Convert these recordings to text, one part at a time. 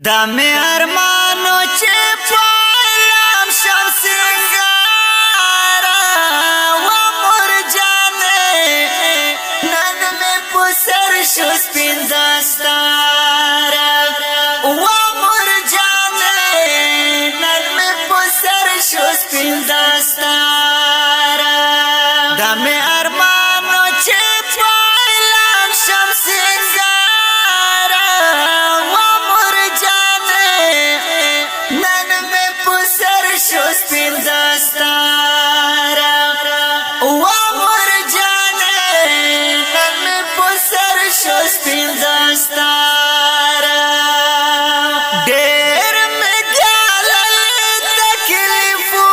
دا می ارمانو چې پالم شم سنگارا و مرجانه نن می پسر شو سپین دستارا و مرجانه نن می پسر شو سپین دستارا دا می ارمانو چې پالم شم سنگارا سپین دستارا و مرجانه نن می پسر شو سپین دستارا دیر می گالل تکلیفونا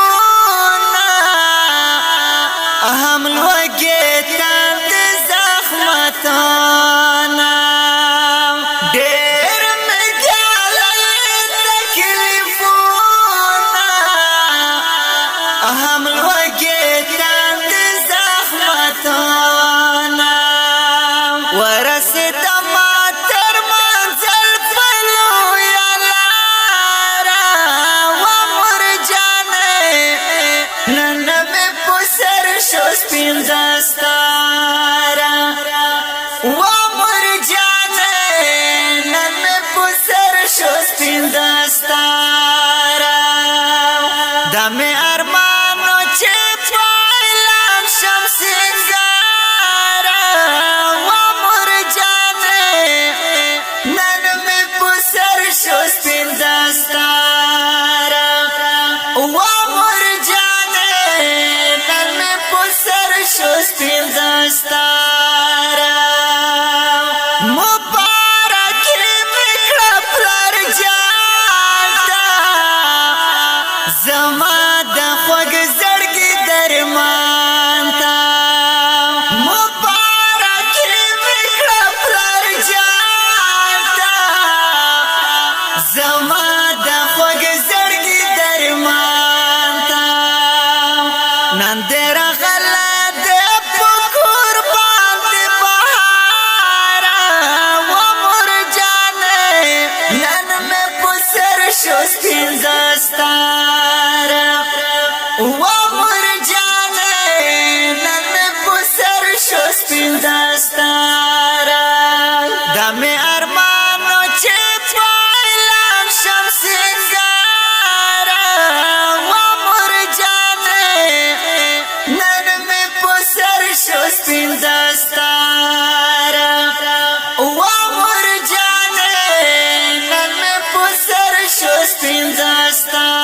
هم لوگی تند زخمتانا دیر می گالل تکلیفونا هم لوگی تند زخمتانا ورسیدم تر منزل پلو یلارا و مرجانه نن می پسر شو سپین دستارا و مرجانه نن می پسر شو سپین دستارا دا می ارمانو چې پالم شم سنگارا و مرجانه نن می پسر شو سپین دستارا و مرجانه نن می پسر شو سپین دستارا مبارکی میکړه پلار جان تا زما د خوږ زړګي درمان تا مبارکی میکړه پلار جان تا زما د خوږ زړګي درمان تا نن دې راغله د پکور باندې بهارا و مرجانه نن مې پسر شو سپین دستارا و مرجانه نن می پسر شو سپین دستارا دا می ارمانو چې پالم شم سنگارا و مرجانه نن می پسر شو سپین دستارا و مرجانه نن می پسر شو سپین دستارا